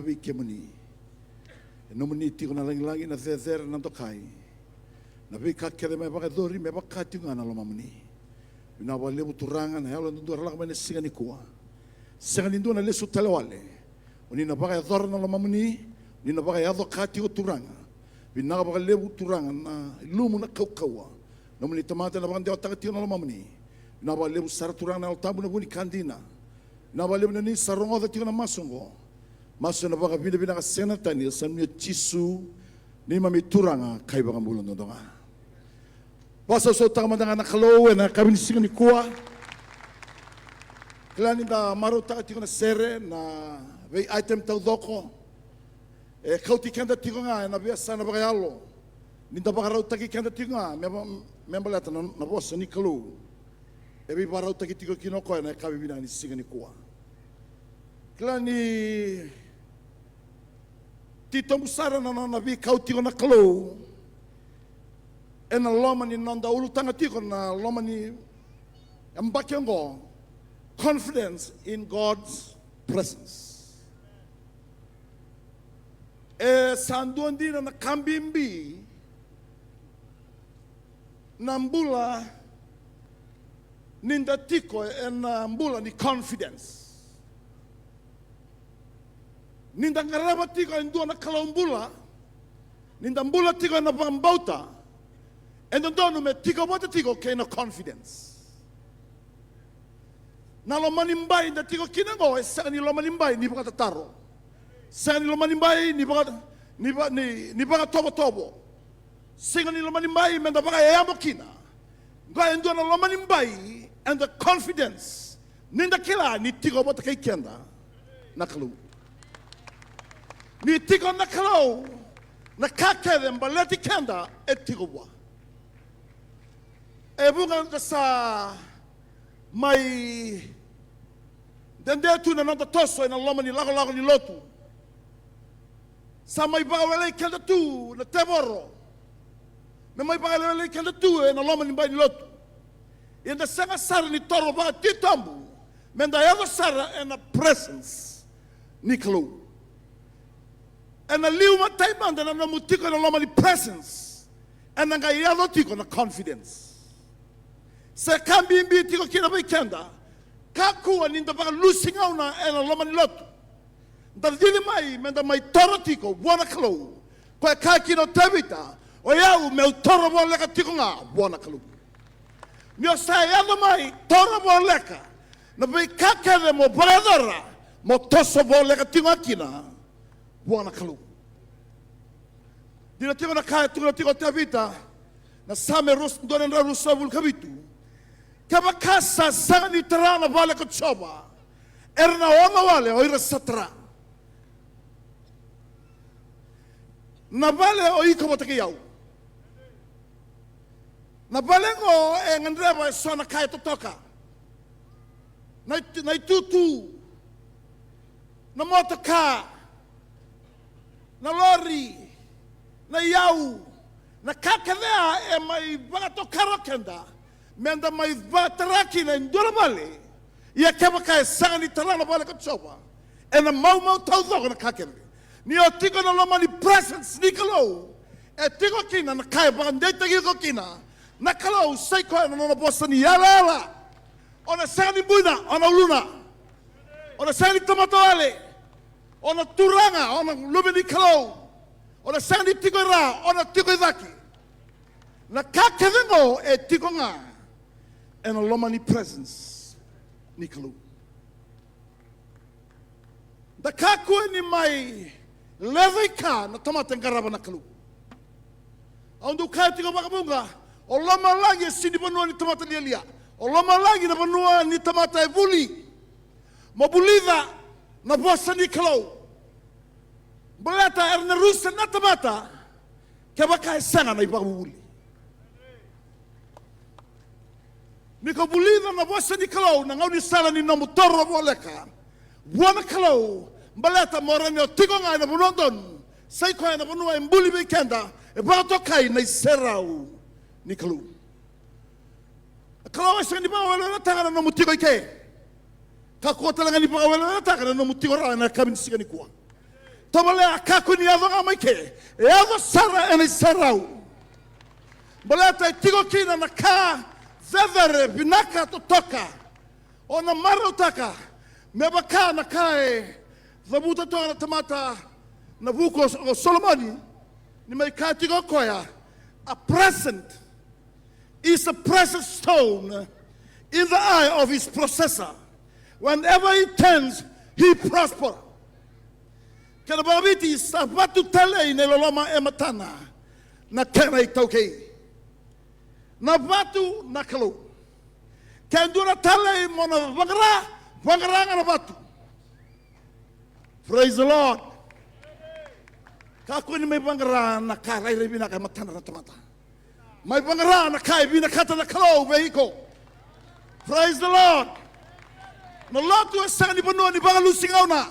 Kemuni. Nomuni tiko na langi na zezera na tokai. Na vika kere me baka dori me baka tinga na lomamuni. Ina wale buturanga na yalo ndu rala mene singa ni kuwa. Singa ni ndu na lesu talewale. Oni na baka dor na lomamuni, ni na baka yado kati o turanga. Bina baka lebu turanga na lumu na kaukawa. Nomuni tamata na baka ndio takati na lomamuni. Ina baka lebu sara turanga na tabu na buni kandina. Ina baka lebu na ni sarongo da tiko na masongo. Maso na baka bina ka senatani sa mio tisu ni mami turanga kai baka mulo ndonga. Basa so takamandanga na kalowe na kabini singa ni kuwa. Klani da maro tiko na sere na vei item tau doko. E kauti kenda tiko nga na via sana baka yalo. Ninda baka rau taki kenda tiko nga memba leta na bosa ni kalu. E vei baka rau taki tiko kinoko na kabi bina ni singa ni kuwa. Klani Tito musara na vi kau tiko na kalau. E na loma ni nanda ulu tanga tiko na loma ni ambakengo. Confidence in God's presence. E sanduan dina na kambimbi. Na mbula ninda tiko e na mbula ni confidence. Ninda ngaraba tiko indua na kalaumbula, ninda mbula tiko na bambauta, endo donu me tiko bota tiko ke na confidence. Na lo manimbai inda tiko kinango, saka ni lo manimbai ni baka taro. Saka ni lo manimbai ni baka tobo. Saka ni lo manimbai menda baka yayamo kina. Nga indua na lo manimbai and the confidence. Ninda kila ni tiko bota kei kenda na kalu. Ni tiko na kalau na kakere mbaleti kenda e tiko wa. E bunga sa mai dende tu na nanda toso e na loma ni lago ni lotu. Sa mai bagawele kenda tu na teboro. Me mai bagawele kenda tu e na loma ni bai ni lotu. E na sanga sara ni toro ba titambu. Menda yado sara e na presence ni kalau. And a liu mataiman na mutiko na loma ni presence. And nga yado tiko na confidence. Sa kambi imbi tiko kina bai kenda. Kakua ninda baka losing out na na loma ni lotu. Ndadili mai menda mai toro tiko buona kalo. Kwa kaki no tabita. O yau meu toro bo leka tiko nga buona kalo. Mio sa yado mai toro bo leka. Na bai kakere mo bradora. Mo toso bo leka tiko akina. Buona kalu. Dina tiko na kaya tiko na tiko te vita na same donen ra rusa vulkavitu. Kaba kasa sani trana vale ko choba. Erna ona vale oira satra. Na vale o iko botake yau. Na vale ngo e ngandreba sona kaya totoka. Na tutu. Na motoka. Na lori, na iau, na kakadea e mai vato karokenda, menda mai vataraki na indura vale, ia keba kai sangani talana vale kachoba, e na mau taudoko na kakende. Ni o tiko na loma ni presence ni kalau, e tiko kina na kai bandeta giko kina, na kalau saiko e na nona bosa ni ala, ona sangani buina, ona uluna, ona sangani tomato vale, ona turanga, ona lumini kalau, ona sandi tiko ra, ona tiko idaki. Na kakedengo e tiko nga, e na loma ni presence ni kalau. Da kakue ni mai levei ka na tomate ngaraba na kalau. Aundu kaya tiko bakamunga, o loma lagi e sini banua ni tomate lialia. O loma lagi na banua ni tomate e vuli. Mabulida na bosa ni kalau. Balata erna rusa na tamata. Kaba kai sana na ibabuli. Niko bulida na bosa ni kalau na ngau ni sala ni nomu toro boleka. Buana kalau balata morani o tiko ngai na bunondon. Sai ko na bunua mbuli bekenda e bato kai na serau ni kalau. Kalau sa ni ba wala na tanga na mutiko ike. Ka ko talaga ni ba wala na tanga na mutiko ra na kabin siga ni kuwa. Tomale akakuni avanga maike. Eva sara and sarau. Balata tigo kina na ka zevere binaka totoka. Ona marutaka. Mebaka na kae. Zabuta toa na tamata na vuko o Solomoni. Ni mai ka tigo koya. A present is a precious stone in the eye of his possessor. Whenever he turns, he prospers. Kena babiti sabatu tale ne loloma ematana na kena itauke. Na batu na kalau. Kendura tale mona vangara na batu. Praise the Lord. Kako ni may vangara na karai rebina kay matana na tamata. May vangara na kay bina kata na kalau veiko. Praise the Lord. Na lotu asang ni banua ni banga lusingaw na.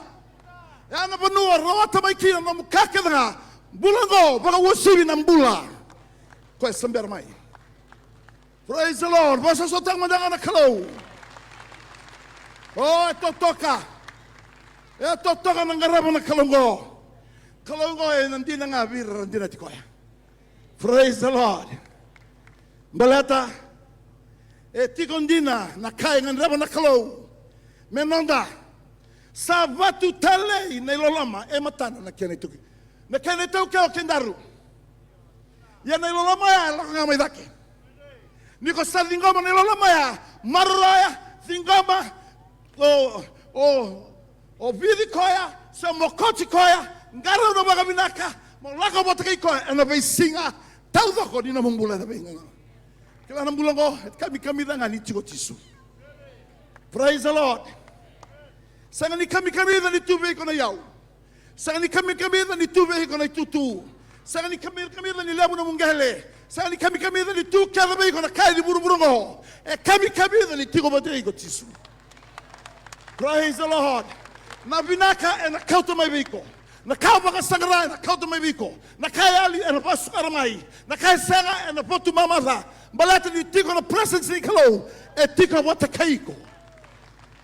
Yan na banua rawata may kina na mukake nga bulango baka wasibi ng bula. Ko samber may. Praise the Lord. Basa sotang madanga na kalau. Oh, ito toka. Ito toka ng garabo na kalungo. Kalungo ay nandi na nga bir nandi na tikoya. Praise the Lord. Balata. Tikondina na kaya ng garabo na kalau. Menonda, sa vatu talei na ilolama e matana na kene tuki. Na kene tuki o kendaru. Ya na ilolama ya langa mai dake. Niko sa dingoma na ilolama ya maraya dingoma o vidi koya sa mokoti koya ngaro no baga binaka mo lako botake koya na be singa tau doko ni na mumbula na be ngana. Kila na mbulongo kami danga ni tiko tisu. Praise the Lord. Sanga ni kami da ni tuve ko na yau. Sanga ni kami da ni tuve ko na tutu. Sanga ni kami da ni labu na mungale. Sanga ni kami da ni tu kada be ko na kai di buru ngo. E kami da ni tiko bate ko tisu. Praise the Lord. Na binaka e na kauto mai biko. Na kau baka sangara na kauto mai biko. Na kai ali e na pasu karamai. Na kai sanga e na potu mamala. Balata ni tiko na presence ni kalo. E tiko wata kaiko.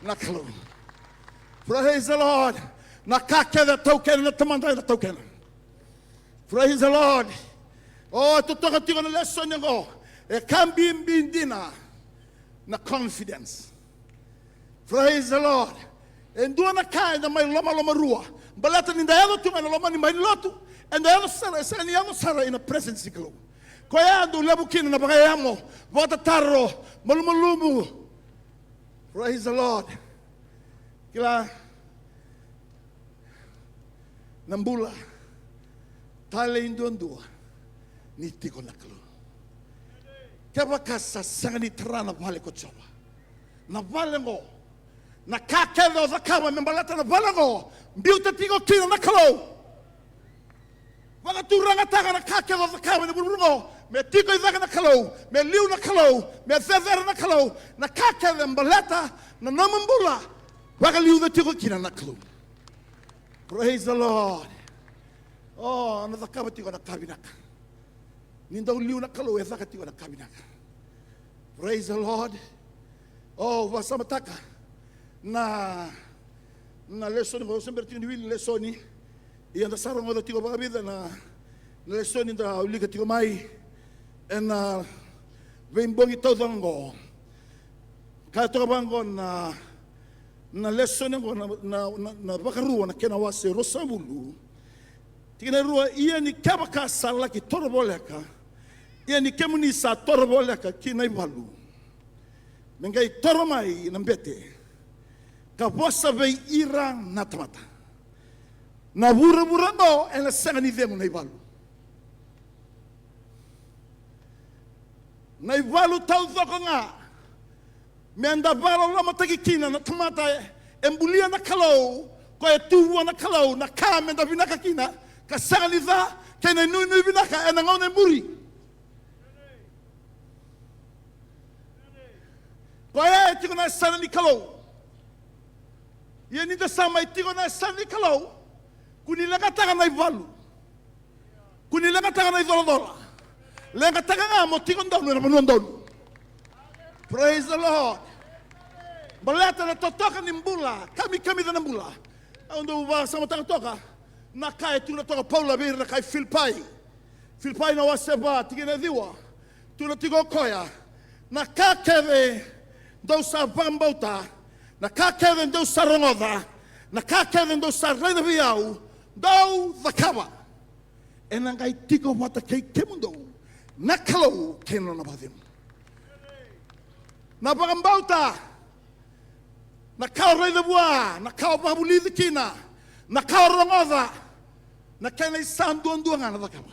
Na kalo. Praise the Lord. Na kakena token na tamanda na token. Praise the Lord. Oh, tutoka tiko na lesson ngo. E kambi mbindina na confidence. Praise the Lord. Endua na kai na may loma rua. Balata ni ndayalo tunga na loma ni may lotu. And ndayalo sara ni yamo sara in a presence iklo. Koya ando lebu kina na bagayamo. Vota taro. Malumumu. Praise the Lord. Kila nambula tale indondua ni tiko naklo. Kaba kasa sangani trana vale ko choba. Na vale ngo na kakelo zakama membalata na vale ngo mbiuta tiko kina naklo. Wala turanga taka na kakelo zakama ni burungo me tiko izaka naklo me liu naklo me zezera naklo na kakelo membalata na namambula. Praise the Lord. Oh, na zakabati ko na kabinaka. Nindaw liu na kalo e zakati ko na kabinaka. Praise the Lord. Oh, wasamataka na lesson ko sempre tini wil lessoni. Iyan da sarong ko tiko ba vida na lessoni da uliga tiko mai en vem bongi todo ngo. Ka to bango na lesson ngo na bakarua na kena wase rosamulu tigena rua ia ni kabaka sala ki toroboleka ia ni kemuni sa toroboleka ki nai valu mengai toromai na mbete ka bosa ve ira na tamata na bura no ela sanga ni vemu nai valu tau zokonga me anda valo lama takikina na tamata embulia na kalau ko e tuwa na kalau na kame da vinaka kina ka saliza kene nunu vinaka e na ngone muri ko e tiko na sali kalau ye ni da sama tiko na sali kalau kuni la kataka na ivalu kuni la kataka na idolodola le kataka nga mo tiko ndonu na ndonu. Praise the Lord. Balata na totoka ni mbula. Kami da na mbula. Ando uva sama toka. na kai tuna toka Paula vir na kai Filipai na waseba tigina diwa tuna tigo koya na ka keve do sa bambota na ka keve do sa rongoda na ka keve do sa rena viau do vakava ena ngai tigo mata kai kemundo na kalo keno na badim na bambota na ka rena bua na ka babuli dikina na ka rongoda na kena sanduan duanga na vakava.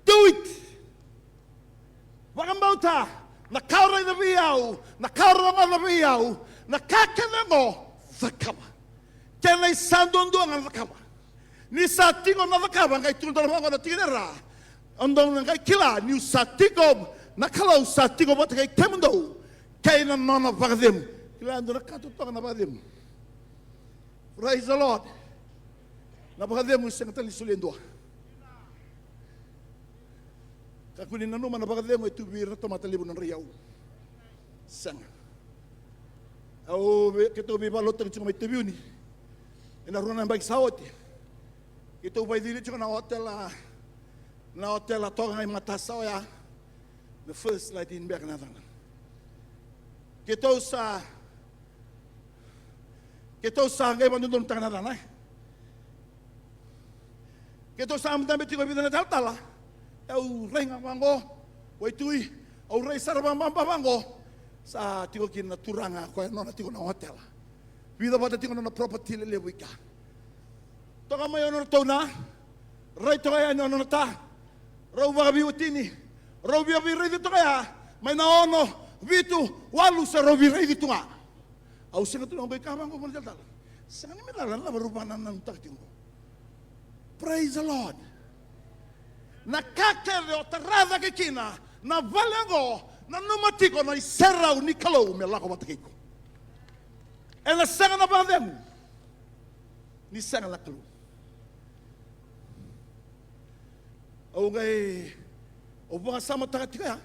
Do it. Wakambauta na kaura na viau, na kaura na viau, na kakenengo vakava. Kena sandondo na vakava. Ni satigo na vakava ngai tunda na na tinera. Andong ngai kila ni satigo na kalau satigo bata kai kemundo. Kai na nona vakadem. Kila ando na katu toka na vakadem. Praise the Lord. Na vakadem sengtali sulendo. Kakuni na numa na bakademo itu bira tomata libu ng riyaw. Sang. Au kito bi balot ng may tubiyo ni. Inarunan bag sawot. Kito bay dili chung na hotel toga ngay mga tasaw ya. The first light in back na tan. Kito sa ngay bandun tang na tan. Kito sa amdami tiko bi na tala. Au rei ngamango, wai tui, au rei sarabambango, sa tiko kin na turanga, koe nona tiko na hotel. Vida bata tiko na property le wika. Toka mai ono tona, rei toka ya ono ta, rau wakabi utini, rau biabi rei di toka ya, mai na ono, vitu, walu sa rau bi rei di tunga. Au singa tu nongai kamango mo jaldal. Singa ni melalan la barupanan ng taktingo. Praise the Lord. Na kakere o tarada ke kina na valengo na numatiko na isera ni kalau me lako batakiko e na sanga na badem ni sanga la kalu o ngai o bunga sama takatika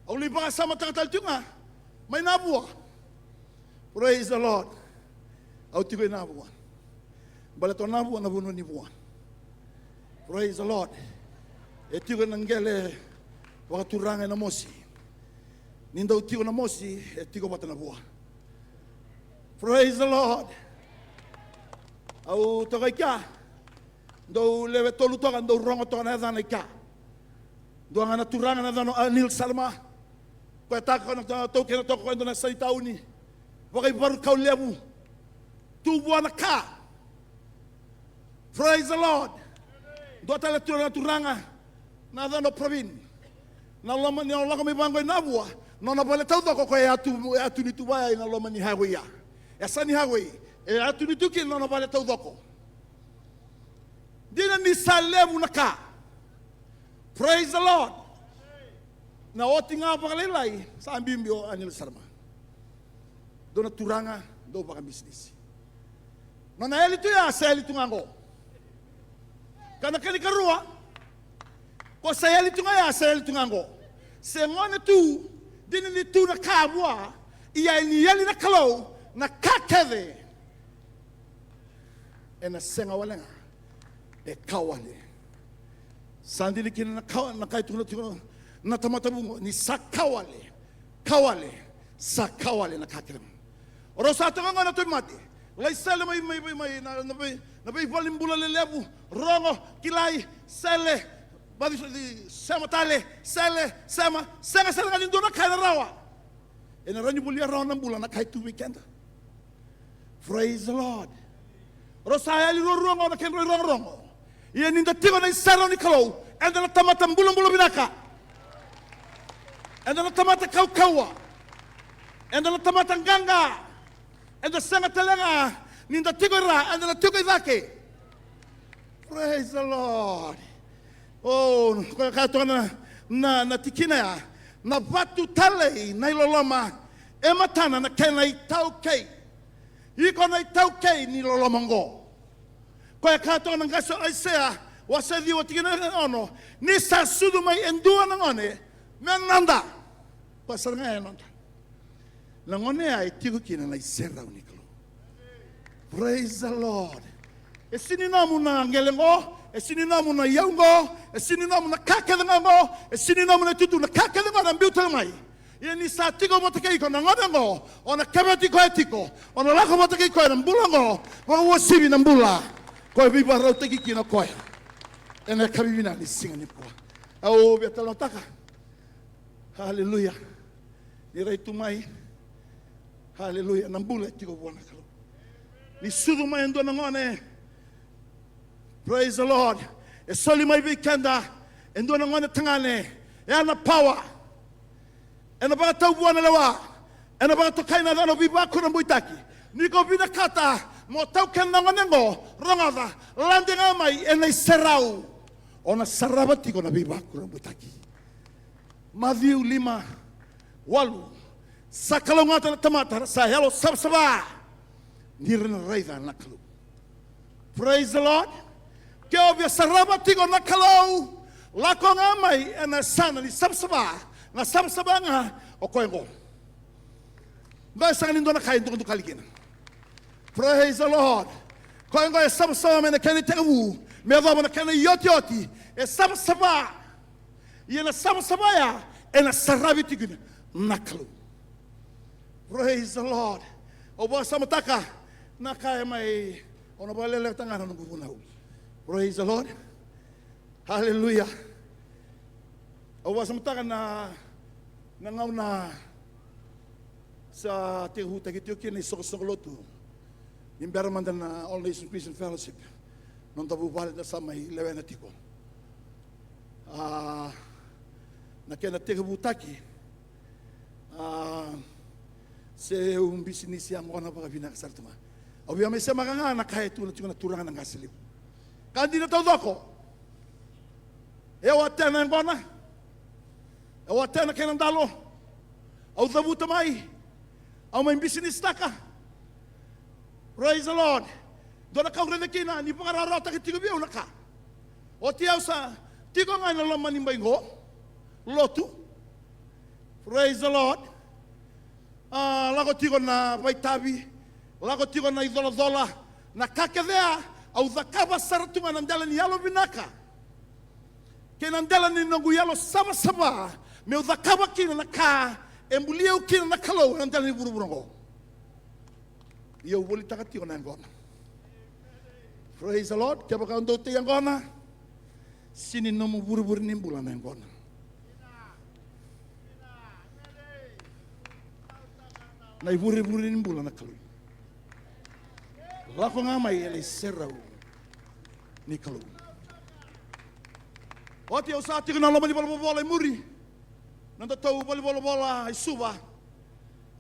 o li bunga sama takataltunga may nabua. Praise the Lord. Au tiko nabua balato nabua na bunu ni bua. Praise the Lord. E tiko nangele wakaturanga na mosi. Nindaw tiko na mosi, e tiko bata na buwa. Praise the Lord. Au toka ika. Do lewe tolu toka, do rongo toka na edhana ika. Do anga na turanga na edhano anil salma. Kwa taka na toke na toka kwa endo na saitauni. Wakai baru kau lebu. Tu buwa na ka. Praise the Lord. Do atala turanga. Nada no provin. Na loma ni ola kami bango na bua. No na bale tau ko atu ni tuwa na loma ni hawe ya. Esa ni hawe. E atu ni tuki no na bale tau ko. Dina ni salemu na ka. Praise the Lord. Na otinga pa kalilay sa ambimbio anil sarma. Do na turanga do baka business. No na eli tu ya sa eli tungango. Kana kani karua. Ko sayali tungaya sayali tungango. Se ngone tu dini ni tu na kabwa iya ni yali na kalo na kakeve. E na senga walenga e kawale. Sandili kina na kai tungna tungna na tamatabungo ni sakawale. Sakawale na kakeve. Oro sa tungango na tumati. Lai sele mai na bai valimbula lelebu rongo kilai sele badi sama tale sama kalindo na kaya rawa ena ranyu bulia rawa ng bulan na kahit 2 weekend. Praise the Lord. Rosaya li rongo na kenro rongo iyan ninda tiko na isaro ni kalau enda na tamata bulan binaka enda na tamata kaukawa enda na tamata ganga enda sanga talenga ninda tiko ra enda na tiko idake. Praise the Lord. Oh, kaya na tikina ya na batu tale na iloloma e matana na kena itau kei iko na itau kei ni lolomongo kaya kaya ng gaso Isaiah wasadi wa tikina ono ni sa sudu may endua ng one menanda pasal nga enonda langone ay tigo kina na isera uniklo. Praise the Lord. e sininamu na ngelengo, e sininamu na yaungo, e sininamu na kakelengo, e sininamu na tutu na kakelengo na mbiutamai. Ia ni sa tiko mo take iko na ngodengo, ona kabati ko etiko, ona lako mo take iko na mbulango, wa sibi na mbula. Ko biba rau take kina ko. Ena kabibina ni singa ni ko. Au betalo taka. Haleluya. Ni rai tumai. Haleluya. Nambula tiko bona kalo. Ni sudu mai ndo na ngone. Praise the Lord. E soli mai vikenda. Ndo na ngone tangane. E ana power. E na baka tau buana lewa. E na baka tokai na dano biba kuna muitaki. Niko bina kata. Mo tau ken na ngone ngo. Rongada. Lande ngamai. E na serau. Ona sarabati ko na biba kuna muitaki. Matthew 5:8. Sa kalungata na tamata sa hello sabsaba. Nirina raida na kalu. Praise the Lord. Keo bia sarabati ko na kalau. Lako ngamai ena sana ni sabsaba. Na sabsaba nga o koengo. Ngai sa nindo na kai ndo kaligina. Praise the Lord. Koengo e sabsaba me na kene tewu. Me va na kene yoti. E sabsaba. Ia sabsaba ya ena sarabati ko na kalu. Praise the Lord. Oba samataka nakaya mai ona balele tangana nguvuna. Praise the Lord. Hallelujah. Oba samataka na ngauna sa tehuta kitioki ni sokolotu. Imberamanda na All Nation Christian Fellowship. Non tabu bale na sa mai lewena tiko. Na kena tegubutaki. Se business yang ona baka bina kasartuma. Obviamente se maganga na kaya tu na tuna turangan ng asilip. Kandi na todo ko. Eu até na ngona. Eu até na kailan dalo. Au dabuta mai. Au may business taka. Praise the Lord. Dona ka ure kina ni pangararota ki tigo biu naka. O tiau sa tigo nga na laman imbaingo. Lotu. Praise the Lord. Lago tigo na vaitabi, lago tigo na idolodola, na kakevea, au zakaba saratunga nandela ni yalo binaka. Ke nandela ni nongu yalo saba, me uzakaba kina na ka, embulia ukina na kalo, nandela ni buruburongo. Iyo ubuli taka tigo na ngona. Praise the Lord, kia baka undote yang ngona, sini nomu buruburu nimbula na ngona. Na iburi-buri ni mbula na kalu. Lako ngamai ele serau ni kalu. Oti au sa tiko na loma ni bola muri. Nanda tau bola isuba.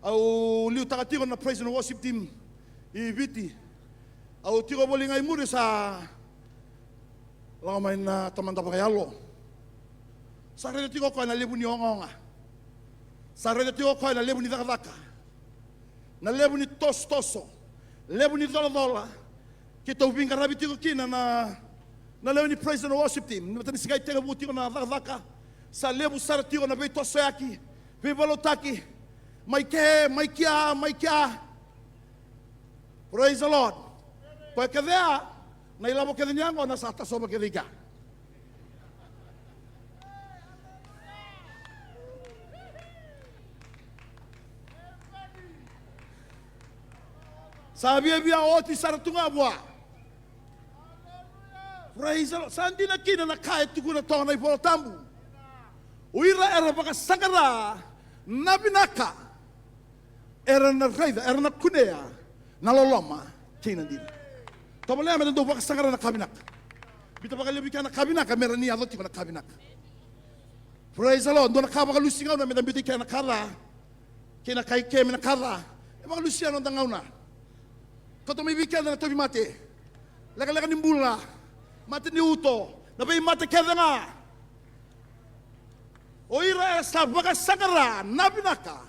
Au liu taka tiko na praise and worship team I viti. Au tiko boli ngai muri sa lama na tamanda pakayalo. Sa rede tiko ko na lebu ni onga. Sa rede tiko ko na lebu ni daka. Na lebu ni toso, lebu ni dola, kita ubing karabi tiko kina na lebu ni praise and worship team. Nima tani sigai tega buti na daka, sa lebu sara tiko na bei toso yaki, bei balotaki, mai kia. Praise the Lord. Koe kevea, na ilabo kedenyango na sa tasoba kedika. Sabia bia oti saratunga bua. Praise the Lord. Sandi na kina na kaya tukuna tonga na ipola tambu. Uira era baka sangara na binaka. Era na raida, era na kunea na loloma kina dina. Tomalea me ndo baka sangara na kabinaka. Bita baka lebika na kabinaka mera ni adoti na kabinaka. Praise the Lord. Ndo na kabaka lusinga na me bita kaya na kara. Kina kai keme na kara. E baka lusinga na ngauna. Kato may weekend na tabi mate. Laga-laga ni mbula. Mate ni uto. Nabay mate keda nga. O ira sa baka sagara nabinaka.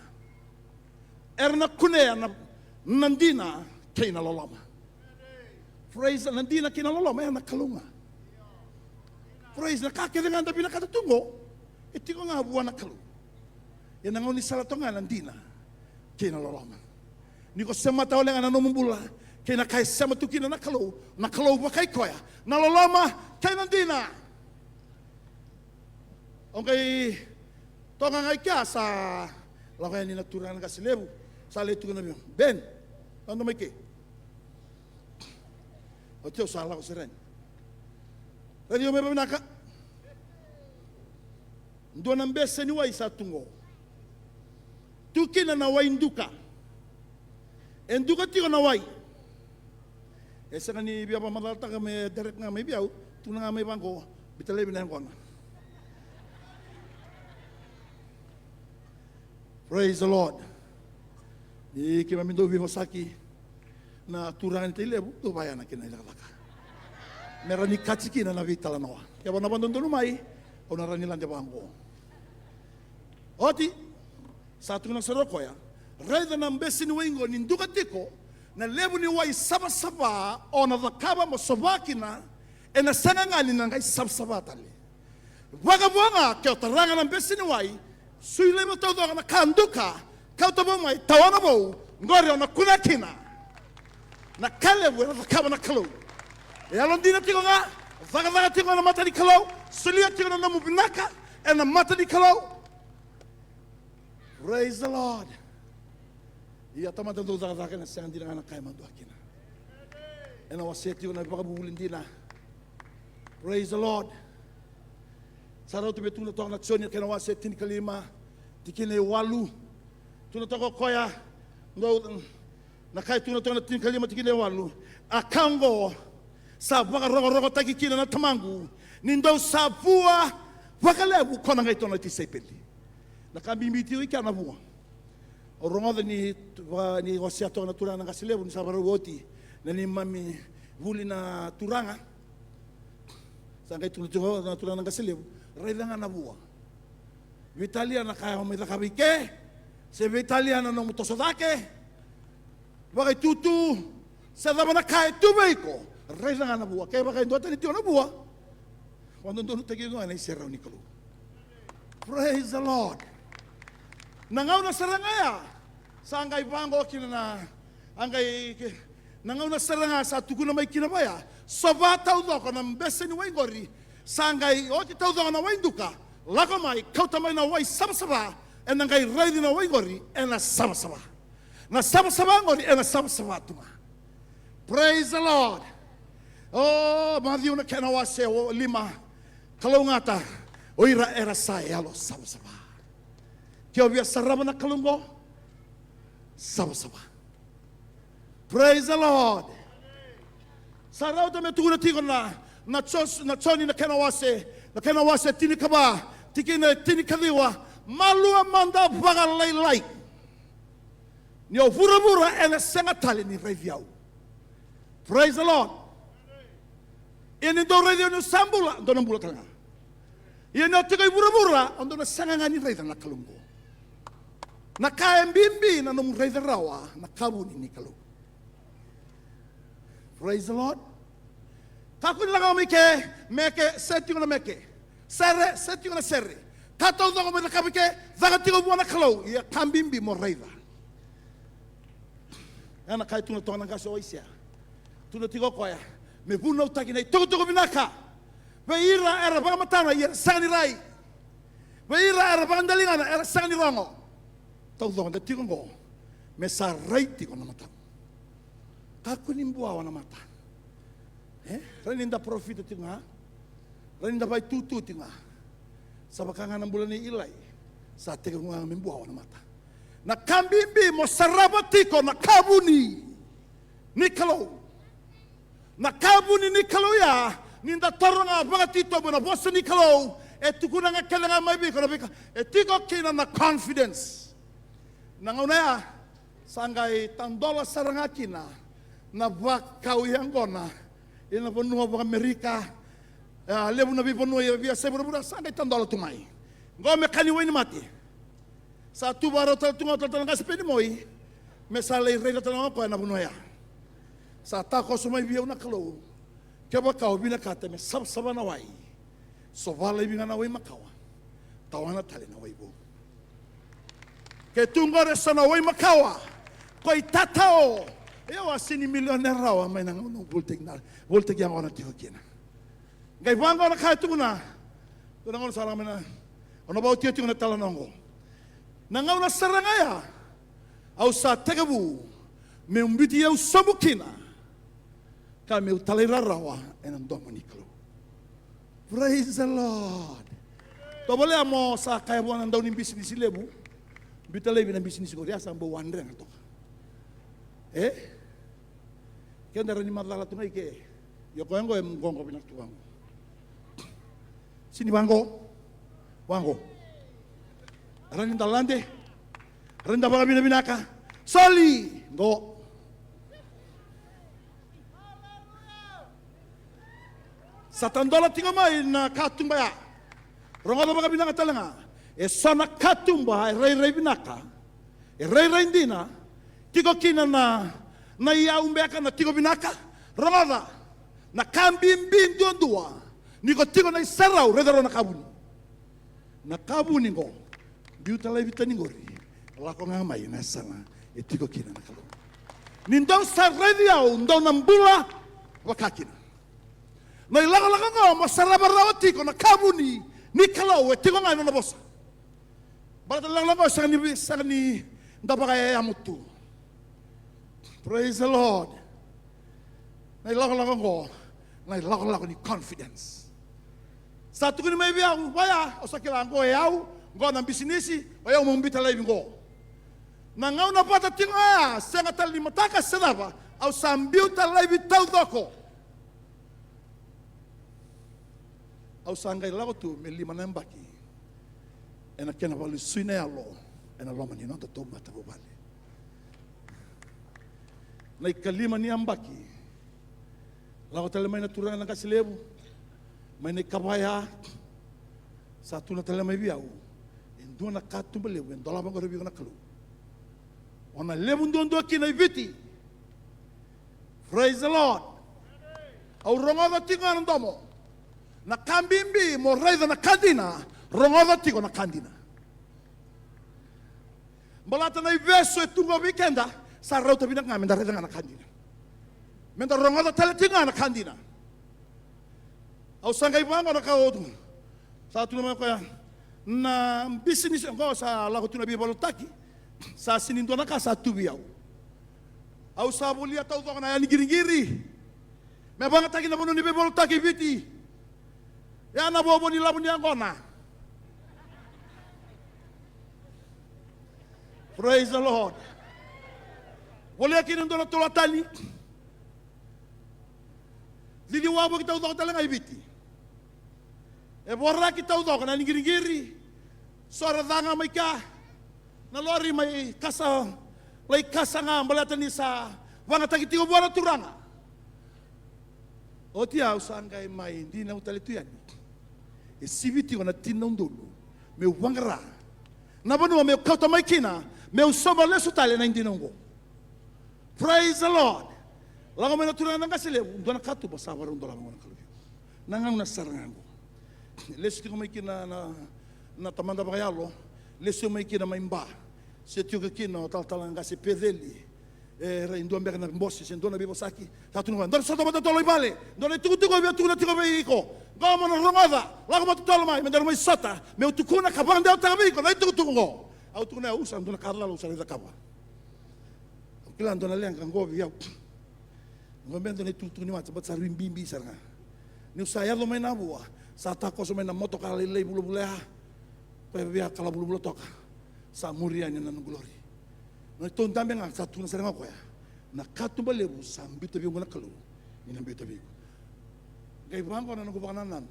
Erna kunea na nandina kay nalalama. Praise nandina kay nalalama. Erna kalunga. Praise na kakeda nga nabinaka tatungo. Iti ko nga buwan na kalu. Yan ang unisalato nga nandina kay nalalama. Niko semata oleh nga nanomubula. Kena kai sama tukina na kalau ba kai koya. Na lolama kai nandina. Okay, tonga ngai kia sa lakai ni naturan ka silebu. Sa letu na biyo. Ben, ano mai ke? O teo sa la ko seren. Radio me naka. Ndo na mbese ni wai sa tungo. Tukina na wai nduka. Enduka tiko na wai. Esa kani biya pa malalta ka me direct nga may biyaw. Tuna nga may bangko. Bitale binayan ko na. Praise the Lord. Di kima mindo bimosaki na turangan tilebu. Tubaya na kinailalaka. Meron ni katsiki na navitala noa. Kaya ba nabandon lumay. O naranilan di bangko. Oti. Sa ating nagsaroko ya. Rather than besin wingo ninduka tiko na lebu ni wai saba-saba o na vakaba mo sobakina e na sangangani na ngay saba-saba tali. Waga-waga kaya tarangan ng besin ni wai suyle mo tawdo ka na kanduka kaya tabo may tawana mo ngori o na kunakina na kalebu na vakaba na kalo. E alon di na tiko nga vaga-vaga tiko na mata ni kalo sulia tiko na namubinaka e na mata ni kalo. Praise the Lord. Iya tama tando zaka na sang di na kay mando akina. And I was saying na pagabulin din na. Praise the Lord. Saraw to betuna to na tsoni kana wa setin kalima tikine walu. Tuna to ko koya ndo na kay tuna to na tin kalima tikine walu. Akango sa baka rogo takikina na tamangu. Nindo sa bua wakalebu kona ngai to na tisepeli. Nakabimiti ika na bua. O rongoda ni wasiato na turanga ng kasilebu ni sabarawoti na ni mami huli na turanga sa kay tunutungo na turanga ng kasilebu raida nga nabuwa Vitalia na kaya may nakabike se Vitalia na nung mutosodake bakay tutu sa dama na kaya tubay ko raida nga nabuwa kaya bakay doon tanitiyo nabuwa kung doon tagiyo nga na isiraw ni Kalu. Praise the Lord. Nangaw na sarangaya sa angay bango kinana angay nangaw na saranga sa tugu na may kinabaya soba tawdo ko ng besen way gori sa angay o ti tawdo na way duka lako may kautamay na way sabsaba en angay ready na way gori en na sabsaba ngori en na sabsaba tuma. Praise the Lord. Oh madhiyo na kenawase o lima kalungata oira era saya lo sabsaba. Kaya biya saraba na kalunggo, saba-saba. Praise the Lord. Saraw ta metuna tiko na choni na kenawase tinikaba, tinikadiwa, malua manda bagalay-lay. Niyo bura-bura ena sengatali ni reviaw. Praise the Lord. Ini do radio no sambula, do nambula talaga. Ini tikay bura-bura, ando na sanganga ni reviaw na kalunggo. Nakaembimbi na nung rey rawa nakabuni ni Kalu. Praise the Lord. Kakun lang kami meke setting na meke. Sere setting na sere. Kataw na kami nakabike zakatigo mo na Kalu. Iya kambimbi mo rey da. Yana kay tuno ng kaso isya. Tuno tigo koya. Me bunaw taginay tugo binaka. Beira era baka matana ira sangni rai. Beira era baka dalingana era sangni rongo. Tau na tikong ko, may saray tikong na mata. Kakunimbuawa na mata. Raninda profit ito nga. Raninda ba'y tutu ito nga. Sa baka ng bulan ni Ilay, sa tikong nga mimbuawa na mata. Nakambimbi mo sarabati ko nakabuni ni Kalo. Nakabuni ni Kalo ya, ninda taro nga baka tito mo na bosa ni Kalo, eto ko na nga kailangan may biko na bika, etiko kina na confidence. Nangunaya, sangay tandola sarangakina, na bakaw yang gona, ina ponua baka Amerika, lebu na biponua ya sebura-bura, sangay tandola tumay. Ngome kaniwe ni mati. Sa tubaro tungo talangas Peni moy, mesalay rey talango ko na punuya. Sa tako sumay biyaw na Kalo, kaya bakaw binakate me sab-saba na way, so valay binga na way makawa, tawana tali na way bo. Kaya tungo resa na way makawa, ko'y tatao, Eu asini millionaire rawa mai nang no voltek yang ona tiko kina. Gai wanga ona kai tuna. Tuna ngona sala mena. Ona bau tio tuna tala nongo. Nanga ona sarangaya. Au sa tegabu. Me umbiti eu sabukina. Ka me utalera rawa enam domoniklo. Praise the Lord. Tobole amo sa kaya buwan daw ni business lebu. Bitalebi na business ko dia sambo wandre ngato. Kaya ndarani madala tunay ke. Yoko yango mgongo pinaktuang. Sini wango. Arani dalande. Arani dabala binaka. Sali go. Satandola tingoma na katumbaya. Ronga baga binaka talanga. Sana katumba rei binaka. Rei indina. Tigo kina na ia umbeka na tigo binaka. Ronga na kambimbin dua. Niko tigo na isarau redaro na kabuni. Na kabuni go. Biuta lai vitani ngori. Lako ngamai na sana. Tigo kina na kalu. Nindau sa rediau ndau nambula wakakina. Na ilaga ngo masarabarawati ko na kabuni ni kalau tigo ngai na bosa. Balata lang sagani ndabaka yamutu. Praise the Lord. Na ilaga ngo na ilaga ni confidence. Satu kini mai biau waya osakila ngo yau ngo na business waya umbita lai ngo. Na ngau na pata tinga senga tali mataka senaba au sambiu talai bitau doko. Au sangai lago tu me lima nembaki. Ena kena wali suine alo. Ena loma ni nonta toma tabo bale. Na ikalima ni ambaki. Lago tale mai na turanga na kasilebu. Mai na ikabaya. Satu na tale mai biau. Endua na katu balebu. Endola bango rebi na kalu. Ona lebu ndondo kina ibiti. Praise the Lord. Au ronga da tinga ndomo. Na kambimbi mo raida na kandina, rongoda tiko na kandina. Balata na iveso e tunga weekenda, sa rauta binak nga menda raida na kandina. Menda rongoda talatinga na kandina. Au sangay bango na kaodu. Sa atu naman kaya, na business ko sa lago tunabi balotaki, sa sinindo na ka sa tubiyaw. Au sa bulia tau to na yani giringiri. May bangat taki na puno ni balotaki biti. Ya na bobo ni labu ni angona. Praise the Lord. Wala kini ndo na tulatali. Lili wabo kita udok talanga ibiti. E borra kita udok na ningiri. Sora danga mai ka. Na lori mai kasa. Lai kasa nga balata ni sa wanga taki tigo buana turanga. Otia usangay mai hindi na utalitu yan. E siviti wana tina undulu. Meu wangara. Nabanua meu kauta maikina. Meu soba lesu tale na hindi nongo. Praise the Lord. Lago may natural nang kasile. Undo na katu ba sawar undo lamang wana kalubyo. Nangang nasarangango. Lesu tiko maikina na tamanda bakayalo. Lesu maikina maimba. Se tiko kino tal-talang kasi pedeli. Indo ambek na mbosi sendo na bibosaki tatunuan dor soto mata tolo ibale dor tuku biatu na tiko beiko gama na rongoda lago mata tolo mai mendar mai sota meu tukuna kabanda o tabiko na tuku ngo au tukuna usan dona karla usan da kaba kilan dona leng kan gobi yau ngomendo ne tuku ni mata bat sarim bimbi saranga ni usaya lo mai na bua sata ko so mai na moto kala lei bulu bulu ha pa bia kala bulu bulu toka sa murianya na glory. Na ton tambe nga sa tuna saranga ko ya. Na katumba lebu sambito biyo na kalu. Ina bito biyo. Gay bango na nagubakanan.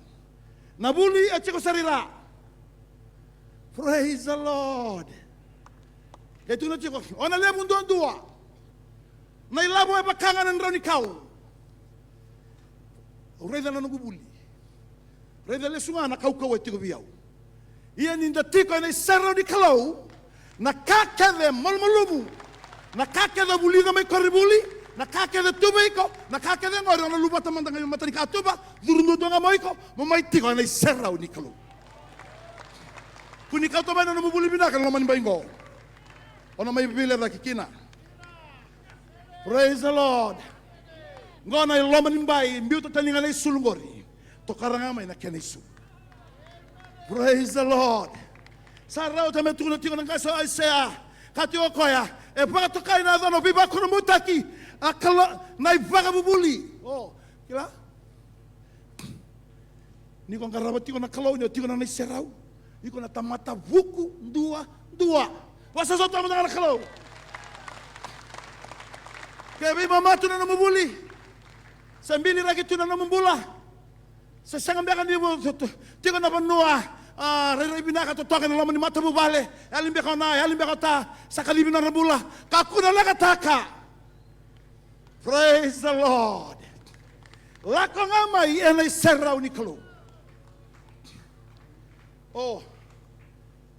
Nabuli at siko sarira. Praise the Lord. Gay tuna chiko. Ona lebu ndon dua. Na ilabo e bakangan ng raw ikaw. Reda na nagubuli. Reda lesunga na kaukaw at tiko biyaw. Iyan inda tiko na isaraw ni kalaw. Nakakede malmalumu, nakakede bulida may koribuli, nakakede tubaiko, nakakede ngoro na lupa tamanda ngayon matani katuba, durundo nga moiko, mamaiti ko na iseraw ni kalu. Kung ikaw tumay na namubuli binakal naman ba ingo? O na may bibilir na kikina. Praise the Lord. Ngona iloma nimbai mbiuto taninga na isulungori. Tokaranga mai na kena isu. Praise the Lord. Sarau tame tuna tinga nga sa Isaiah. Kati okoya. E paka tokai na dono biba kono mutaki. Akala na ibaga bubuli. Oh, kila. Niko ngaraba tiko na kalau ni tiko na serau. Niko na tamata buku dua. Wasa soto mo na kalau. Kaya mama tu na namubuli. Sambili lagi tu na namubula. Sa sangambekan di mo tiko na banua. Rero ibinaka to token na laman ni mata bubale. Alimbe ko na, alimbe ko ta sa kalibin na rabula. Kakuna lagataka. Praise the Lord. Lako nga may enay serraw ni kalau. Oh,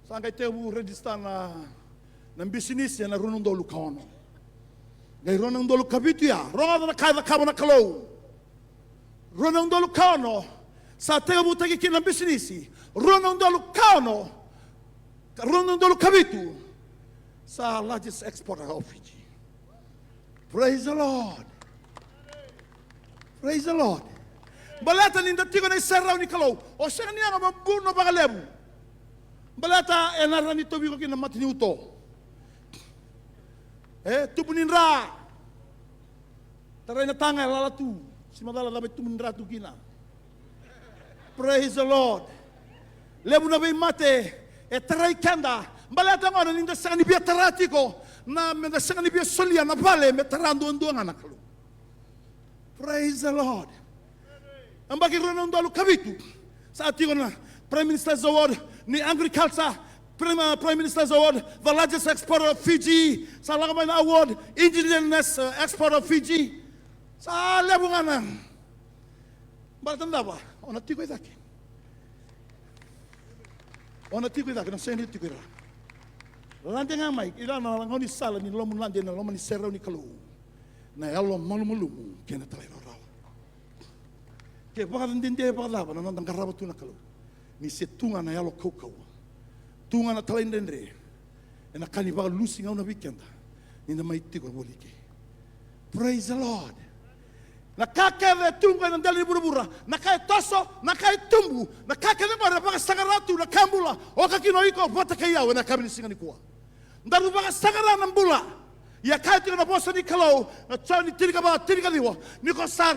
saan kay tebu register na ng business yan na runong dolo kaono. Ngay runong dolo kabitu ya, runong na kaya kamo na kalaw. Runong dolo kaono, sa tebu tagikin ng business, runong dolo kaono, runong dolo kabitu, sa largest exporter of Fiji. Praise the Lord. Praise the Lord. Balata ninda tiko na isaraw ni kalaw. O siya niya nga mambuno baka lebu. Balata enara ni tobi ko kinamati ni uto. Tupunin ra. Taray na tanga lalatu. Si madala labay tupunin ra tu kina. Praise the Lord. Lebu na bay mate. Taray kanda. Balata nga ninda sa kanibia taratiko. Na menda sa kanibia solia na vale. Metarando ando nga nakalo. Praise the Lord. Ang bagi runong dolo kabitu sa ating na Prime Minister's Award ni Agriculture, Prime Minister's Award, the largest exporter of Fiji, sa lakamay na award, Indigenous exporter of Fiji, sa lebu nga na. Balatanda ba? O natikoy daki. O natikoy daki, na sa'yo natikoy ra. Lande nga may, ilan na lang ni sala ni lomun lande na loman ni seraw ni kalu. Na yalo malumulumu, kena talay raw. Kaya baka nandinde baka laba na nandang karaba tu na kalau. Ni se tunga na yalo kau. Tunga na talain dendre. E na kani baka lusi ngau na weekend. Ni na maiti ko bolike. Praise the Lord. Na kakeve tunga na dali bura-bura. Na kaya toso, na kaya tumbu. Na kakeve bara baka sagaratu na kambula. O kakino iko bata kaya na kabili singa ni kuwa. Ndaru baka sagara ng bula. Ya kaya tiko na bosa ni kalau. Na chao ni tirika ba, tirika diwa. Niko sa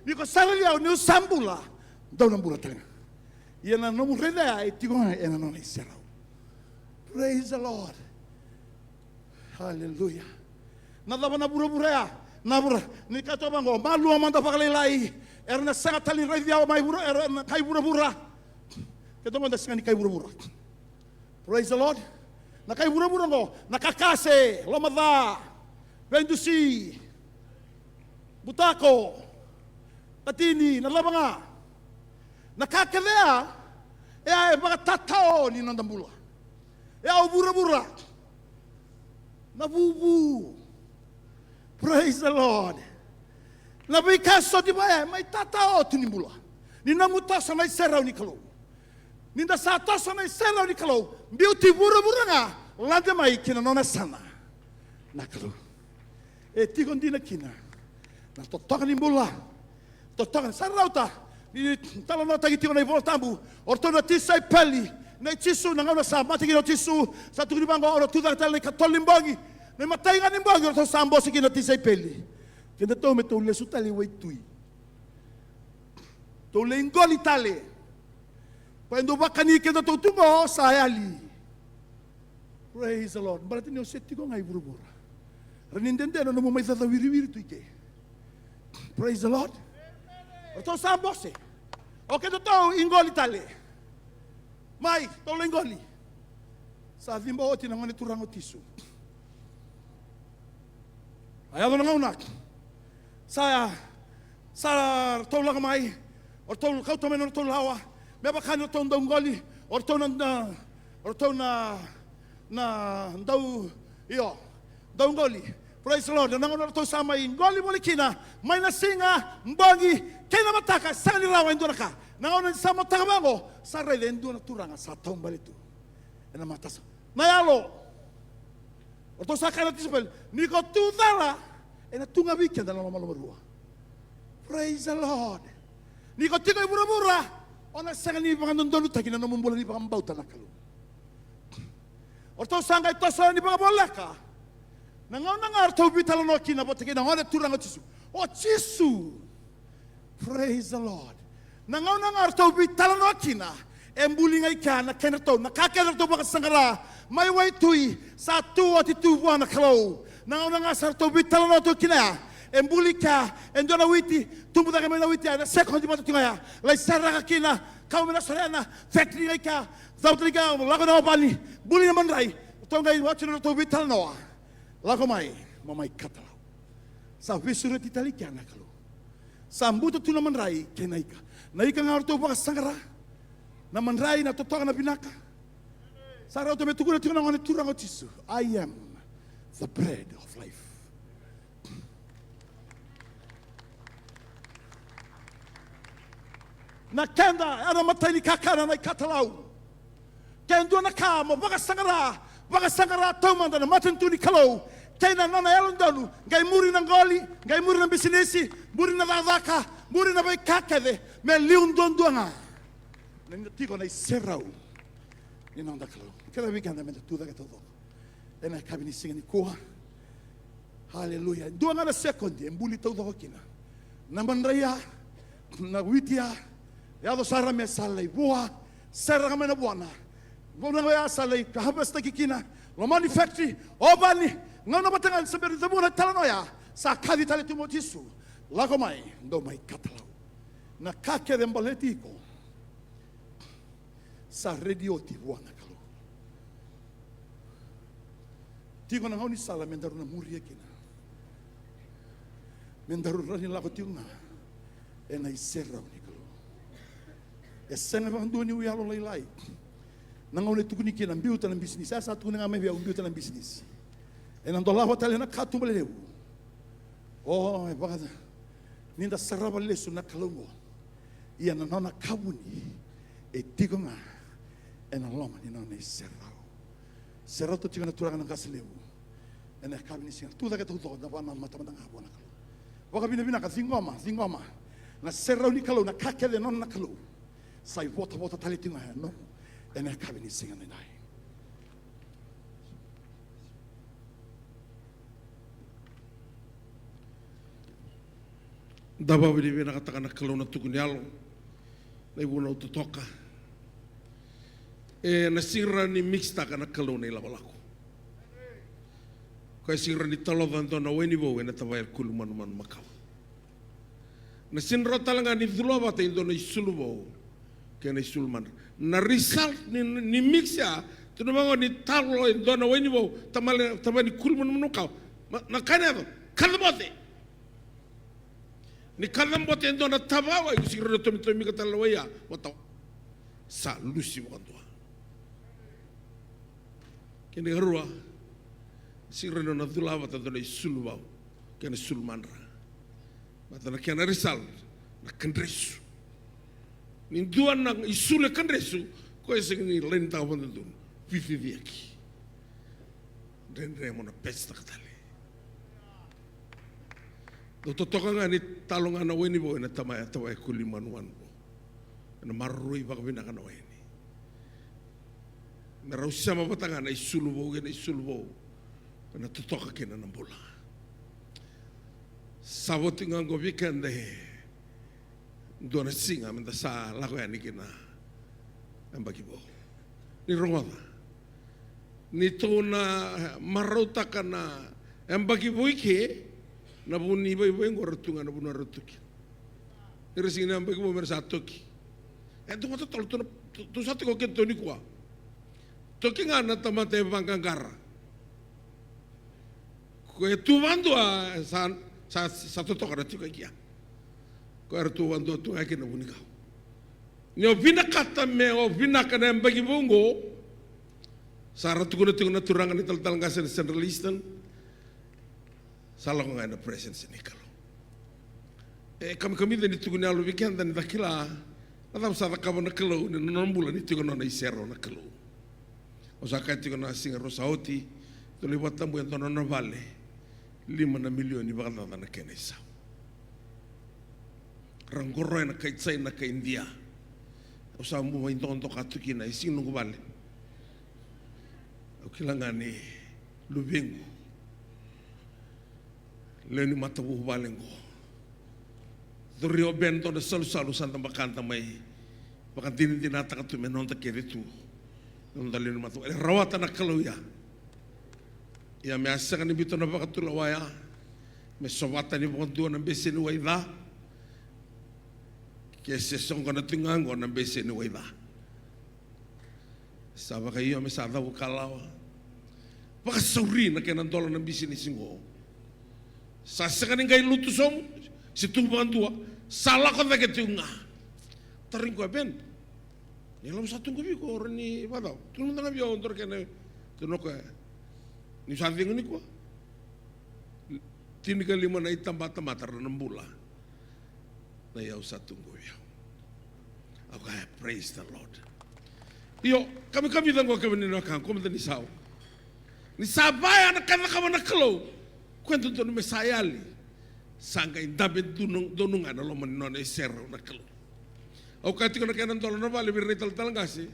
Niko sarili au ni sambula daw na bula tanga. Yana no mu reda ai tigo ena no isera. Praise the Lord. Hallelujah. Na daba na bura na bura ni ka to bango malu amanda pakalai erna sanga tali redia mai bura erna kai bura. Keto manda sanga ni kai bura. Praise the Lord. Na kai bura ngo nakakase lomada vendusi butako Patini, nalabanga. Nakakalea. Ay mga tatao ni nandambula. Ay bura-bura. Nabubu. Praise the Lord. Nabikaso di ba may tatao tinimbula. Ninamuta sa may seraw ni kalaw. Nindasato sa may seraw ni kalaw. Beauty bura-bura nga. Landa may kinanona sana. Nakalaw. Tikon di na kina. Natotokan ni mbula. Totokan sarauta ni talo no tagi tiko na voltambu orto na tisai peli na tisu na ngona sa matigi no tisu sa tugri bango oro tuda tali katolimbangi na matai ngani mbangi orto sambo sigi na tisai peli kenda to me to le sutali waitui to le ngoli tale pendo bakani kenda to tungo sa ali. Praise the Lord. Berarti ni oseti ko ngai buru-buru renindende no mo mai sa wiri-wiri tuike. Praise the Lord. Orto sambose. Oke to ingoli tale. Mai, to ingoli. Sa vimba oti na ngone turango tisu. Ayalo na ngaunak. Sa to la mai. Orto kau to men orto lawa. Me ba kan to ngoli. Orto na ndau iyo. Ngoli. Praise the Lord. Nangono to sama ingoli molikina. May nasinga mbangi kena mataka sani rawa induna ka. Nangono sama takabango sa rele induna turanga sa taong balitu. Ena matasa. Nayalo. Orto sa kana tisbel niko tudala E na tunga weekend na malamarua. Praise the Lord. Ni ko tiko ibura-bura. Ona sanga ni mga nondonu takina na mumula ni mga mbauta na kalu. Orto sanga ito sa ni mga bolaka. Nangaw nangar tau bitala no kina bote kina ngone turang o Jisu. O Jisu. Praise the Lord. Nangaw nangar tau bitala no kina. Embuli ngai kana kenerto na kakenerto baka sangara. Mai wai tui sa tu ati tu buana kalau. Nangaw nangar sar tau bitala no to kina. Embuli ka endona witi tumbu daga mena witi na second di mata tingaya. Lai saraka kina kau mena sorena factory ngai ka. Zautri ka lago na bali. Buli na mandrai. Tongai watch no tau bitala no. Lago mai, mamai katalau. Sa visura titali kiana kalau. Sambuto tu naman rai kenaika. Naika ngarto baka sangara. Naman rai na totoka na binaka. Sa rauto me tukuna tukuna ngone turang o Jisu. I am the bread of life. Na kenda ana matai ni kakana na katalau. Kendo na kamo baka sangara tau manda na matentu ni kalau. Kena nana elondonu, gai muri na ngoli, gai muri na bisinesi, muri na dadaka, muri na bai kakade, me liundonduanga. Na tiko na serau. Ni nanda kalau. Kada wikanda me tuda ka todo. Ena kabini singa ni koha. Hallelujah. Duanga na sekondi, embuli todo kina. Na mandraya, na witia, ya do sara me salai boa, sara me na buana. Bona ya salai kahabasta kikina. Lo manufactory, obani, ngana batangan saber zamuna talanoya, sa kadi tali tumo Jisu. Lago mai, ndo mai katalau. Na kake de mbaletiko. Sa radio ti buana kalau. Tiko na ngoni sala mendaru na muria kina. Mendaru rani lago tiunga. E na iserau ni kalau. E sena banduni uyalo lai. Nangaune tukuni kina mbiu tana business. Asa tukuni ngame bia mbiu tana business. E nandola hotele na katu maleu. Oh, e bagada. Ninda saraba lesu na kalongo. Ia na nona kabuni. E tigonga. E na loma ni nona serrao. Serrao to tigana turanga na kasleu. E na kabini singa. Tuda ka tudo na wana matamanda nga bona kalo. Waka bina ka zingoma. Na serrao ni kalo na kakele nona na kalo. Sai vota tali tinga no. And I come in singing the night. Daba bili bina kata kana kalona tukunialo, na ibuna ututoka. E na singra ni mixta kana kalona ila balako. Kaya singra ni talovan na weni bo na tawai kuluman man makaw. Na sinra talanga ni dhulova ta indo na isulubo. Kena isulman. Na result ni mixia tu namango ni talo dona weni bo tamani kulman munukau na kaneva kalbote ni kalbote dona tabawa isigro to mi katalawaya wata sa lusi wandwa kene harua sigro na dulava ta dona isulwa kena sulmanra matana kena result na kandresu Ninduan nang isule kandresu ko esing ni lenta wandun vivi aqui rendremo na pesta katale do totoka ni talonga na weni bo na tamaya tawa kulimanuan bo na marrui ba bina kana weni na rausia mabatanga na isulu bo na totoka kena na bola sabotinga go weekend Dona singa menda sa lago ya nikina ambakibo ni roda ni tona marota kana ambakibo ike na buni bai ngor tunga na buna rotuki irisina ambakibo mersa toki tu mata tol tu satu ko kento ni kwa toki ngana tamate bangangara ko tu bando sa to kana tuka kia ko ertu wando tu ake na bunika ni obina kata me obina kana bagi bongo sara tu kuna turangan ni tal ngasen centralistan salah ko na presence ni kalo kami ni tu kuna lu weekend dan dakila atam sa ka na kalo ni nombula ni tu kuna na isero na kalo o sa ka tu kuna singa rosauti tu le botam bu na vale 5 milioni bakata na kene sa rangoro na kay China kay India usa mo may tonto katuki na ising nung bale o kailangan ni lubingo leni matabu balengo Dorio bento na salu santa makanta may baka dinata ka tumenon ta keritu nung dalin matu rawata na kaluya ya me asa kan bito na baka tulawaya me sobata ni bukon tuwa ng besi ni waida kese song kana tingango ng besi ni waida saba kayo me sada bukalawa baka sauri na kaya nandola ng besi ni singo sasa kaning kay lutusom si tuban tua salah ko na ketunga taring ko ben yalam satu ko bi ko ni badaw tulung na biyo ondor kene tuno ko ni sabi ngani ko tini ka 5 na itamba matar ng bula na yaw satu ko biyo okay praise the Lord yo kami dan ko kami ni nakang ko ni saw ni sabay anak kana ka na klo kwento to ni mesayali sangka indabit dunung ano lo manon esero na klo o kati ko na kanan tolo na bali bir nital talangasi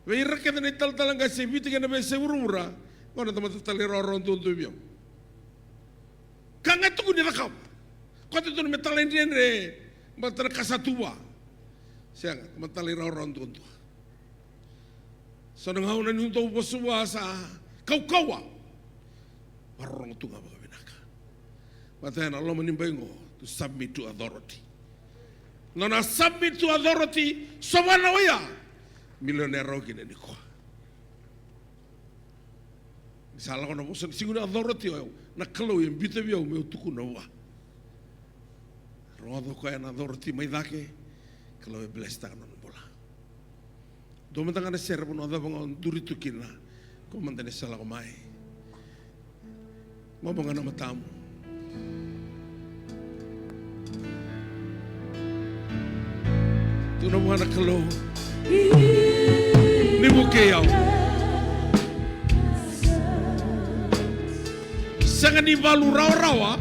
wir ka na nital talangasi biti ka na be segurura kono tama tali roron tuntu biyo kanga tu ni rakam ko tu ni metal ndene matara kasatua siang matali roron tuntu so nang hauna ni to bosua sa kaukawa parong tu nga but then Allah menimbango to submit to authority. Nona submit to authority, someone oya millionaire rogi ni ko. Salah ko na po siguro authority oyo nakalo yung bitaw yo me utuku na wa. Rodo ko yan authority may dake kalau bless ta non bola. Domantang na servo no ada bang duritu kina ko mantene sala ko mai. Mo bang na matamu. Tu na mga nakalo ni bukayaw sangan ni balu raw-rawa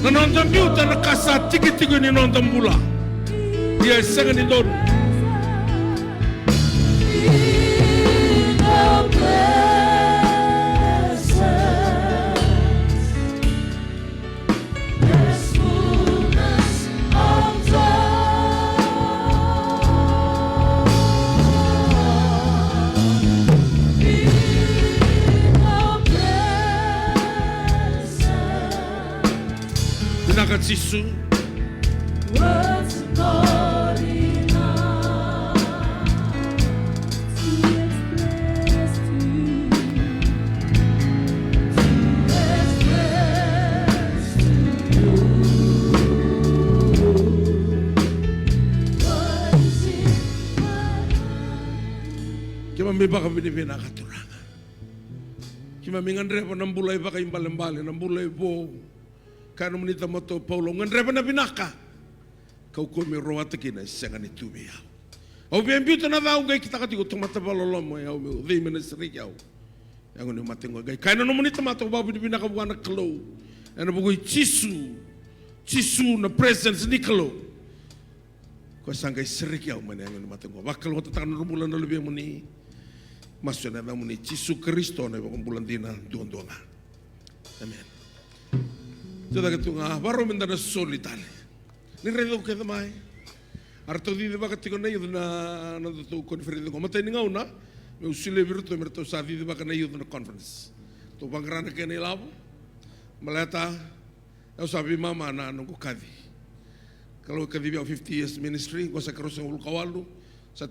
na nonton biuta na kasa tigi-tigi ni nonton bula dia sangan ni don Sisu kima mi baka binibina katuranga kima mi ngandre pa nambulay baka imbalimbali nambulay bo kano manita moto Paulo ngandreba na binaka kau ko mi roata kina sengan itu biya au bien biuta na vau gai kita katigo tomata balolo mo ya o dei menesri ya yang ni matengo gai kano no manita mato babu di binaka buana klo ana bugo chisu na presence ni klo ko sangai serik ya mana yang ni matengo bakal wata tan rumulan na lebih muni masuna na muni chisu Kristo na bulan dina duan-duanga amen. Jadi kita baru minta solitari. Ni redo ke damai. Arto di baka tiko na yun na to conference ko. Matay ni ngauna. Me usile virtu merto sa di baka na yun na conference. To bangrana ke ni labo. Malata. Eu sabi mama na nung ko kadi. Kalau kadi biya 50 years ministry ko sa krusang ulkawalu.